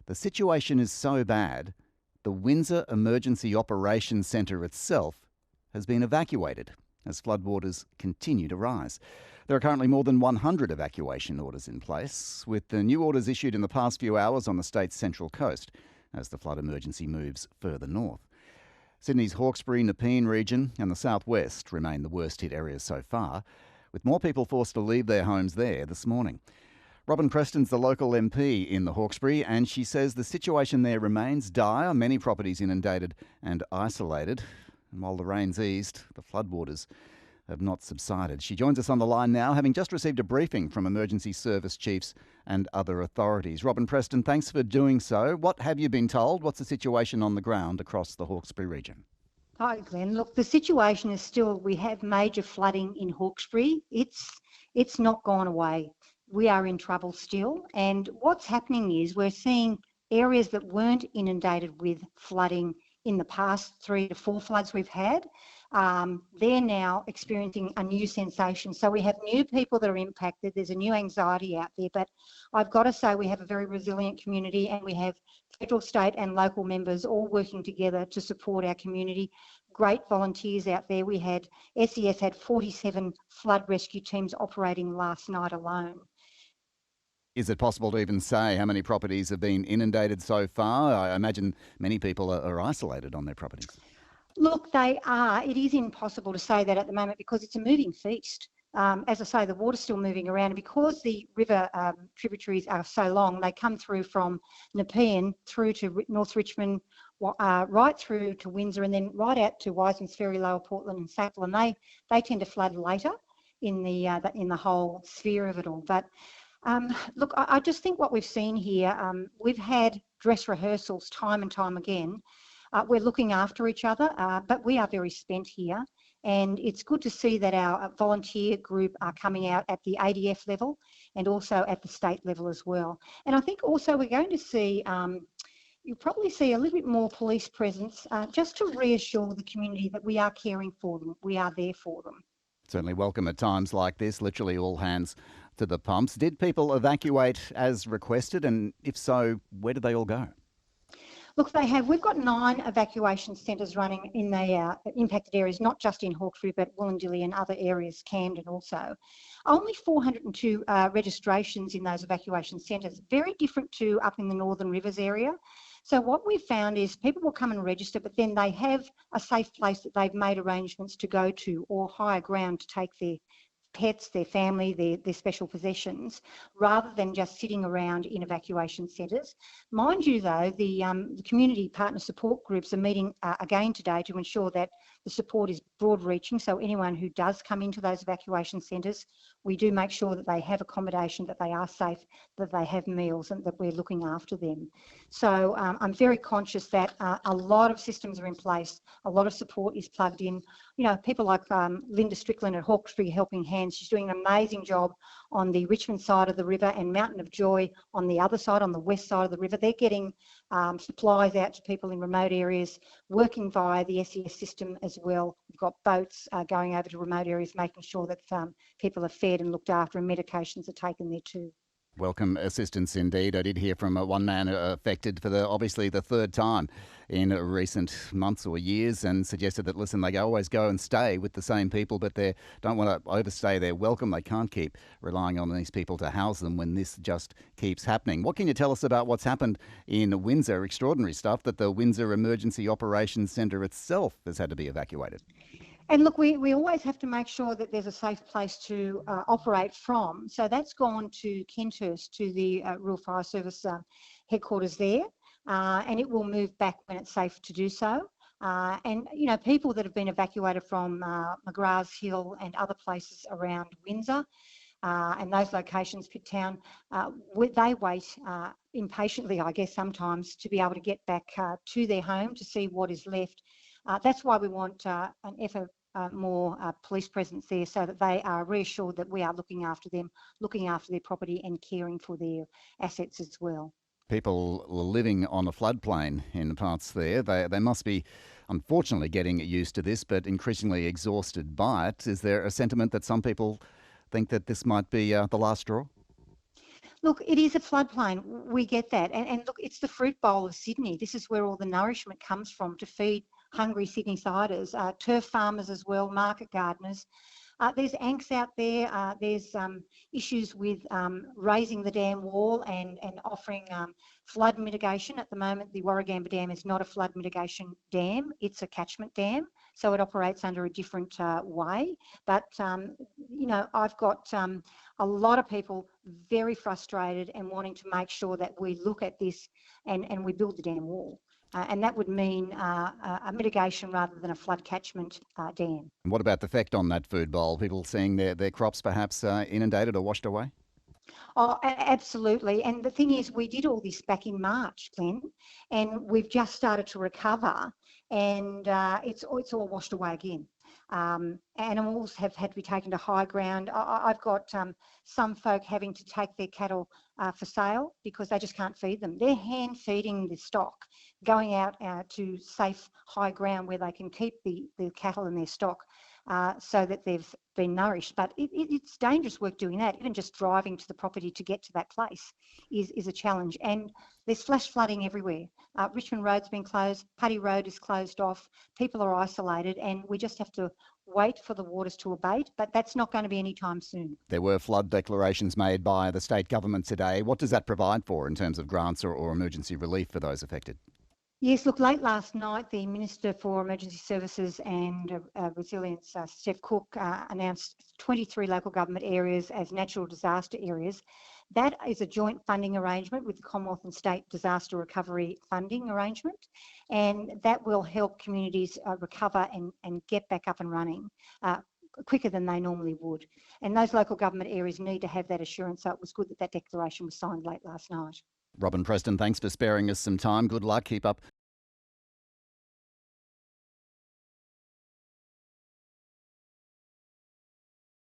The situation is so bad, the Windsor Emergency Operations Centre itself has been evacuated as floodwaters continue to rise. There are currently more than 100 evacuation orders in place, with the new orders issued in the past few hours on the state's central coast as the flood emergency moves further north. Sydney's Hawkesbury, Nepean region and the southwest remain the worst hit areas so far, with more people forced to leave their homes there this morning. Robin Preston's the local MP in the Hawkesbury, and she says the situation there remains dire, many properties inundated and isolated. And while the rain's eased, the floodwaters have not subsided. She joins us on the line now, having just received a briefing from emergency service chiefs and other authorities. Robin Preston, thanks for doing so. What have you been told? What's the situation on the ground across the Hawkesbury region? Hi, Glenn. Look, the situation is still, we have major flooding in Hawkesbury. It's not gone away. We are in trouble still. And what's happening is we're seeing areas that weren't inundated with flooding in the past 3 to 4 floods we've had. They're now experiencing a new sensation. So we have new people that are impacted. There's a new anxiety out there. But I've got to say we have a very resilient community, and we have federal, state and local members all working together to support our community. Great volunteers out there. SES had 47 flood rescue teams operating last night alone. Is it possible to even say how many properties have been inundated so far? I imagine many people are isolated on their properties. Look, they are. It is impossible to say that at the moment because it's a moving feast. As I say, the water's still moving around, and because the river tributaries are so long, they come through from Nepean through to North Richmond, right through to Windsor, and then right out to Wiseman's Ferry, Lower Portland and Sackville, and they tend to flood later in the whole sphere of it all. But look, I just think what we've seen here, we've had dress rehearsals time and time again. We're looking after each other, but we are very spent here. And it's good to see that our volunteer group are coming out at the ADF level and also at the state level as well. And I think also we're going to see, you'll probably see a little bit more police presence just to reassure the community that we are caring for them, we are there for them. Certainly welcome at times like this, literally all hands to the pumps. Did people evacuate as requested? And if so, where did they all go? Look, they have. We've got 9 evacuation centres running in the impacted areas, not just in Hawkesbury, but Wollondilly and other areas, Camden also. Only 402 registrations in those evacuation centres, very different to up in the Northern Rivers area. So what we've found is people will come and register, but then they have a safe place that they've made arrangements to go to or higher ground to take their pets, their family, their special possessions, rather than just sitting around in evacuation centres. Mind you, though, the community partner support groups are meeting again today to ensure that the support is broad-reaching. So anyone who does come into those evacuation centres, we do make sure that they have accommodation, that they are safe, that they have meals, and that we're looking after them. So I'm very conscious that a lot of systems are in place, a lot of support is plugged in. You know, people like Linda Strickland at Hawkesbury Helping Hands, she's doing an amazing job on the Richmond side of the river, and Mountain of Joy on the other side, on the west side of the river. They're getting supplies out to people in remote areas, working via the SES system as well. We've got boats going over to remote areas, making sure that people are fed and looked after and medications are taken there too. Welcome assistance indeed. I did hear from one man affected for obviously the third time in recent months or years, and suggested that, listen, they always go and stay with the same people, but they don't want to overstay their welcome. They can't keep relying on these people to house them when this just keeps happening. What can you tell us about what's happened in Windsor? Extraordinary stuff that the Windsor Emergency Operations Centre itself has had to be evacuated. And look, we always have to make sure that there's a safe place to operate from. So that's gone to Kenthurst, to the Rural Fire Service headquarters there, and it will move back when it's safe to do so. And, you know, people that have been evacuated from McGrath's Hill and other places around Windsor and those locations, Pitt Town, they wait impatiently, I guess, sometimes to be able to get back to their home to see what is left. That's why we want more police presence there, so that they are reassured that we are looking after them, looking after their property and caring for their assets as well. People living on a floodplain in parts there, they must be unfortunately getting used to this, but increasingly exhausted by it. Is there a sentiment that some people think that this might be the last straw? Look, it is a floodplain. We get that. And look, it's the fruit bowl of Sydney. This is where all the nourishment comes from to feed hungry Sydney-siders, turf farmers as well, market gardeners. There's ANCS out there. There's issues with raising the dam wall and offering flood mitigation. At the moment, the Warragamba Dam is not a flood mitigation dam. It's a catchment dam, so it operates under a different way. But, I've got a lot of people very frustrated and wanting to make sure that we look at this and we build the dam wall. And that would mean a mitigation rather than a flood catchment dam. And what about the effect on that food bowl? People seeing their crops perhaps inundated or washed away? Oh, absolutely. And the thing is, we did all this back in March, Glenn, and we've just started to recover, and it's all washed away again. Animals have had to be taken to high ground. I've got some folk having to take their cattle for sale because they just can't feed them. They're hand feeding the stock, going out to safe high ground where they can keep the cattle and their stock so that they've been nourished. But it's dangerous work doing that. Even just driving to the property to get to that place is a challenge. And there's flash flooding everywhere. Richmond Road's been closed, Paddy Road is closed off, people are isolated, and we just have to wait for the waters to abate, but that's not going to be anytime soon. There were flood declarations made by the state government today. What does that provide for in terms of grants or emergency relief for those affected? Yes, look, late last night, the Minister for Emergency Services and Resilience, Steph Cook, announced 23 local government areas as natural disaster areas. That is a joint funding arrangement with the Commonwealth and State Disaster Recovery Funding Arrangement, and that will help communities recover and get back up and running quicker than they normally would. And those local government areas need to have that assurance, so it was good that that declaration was signed late last night. Robyn Preston, thanks for sparing us some time. Good luck. Keep up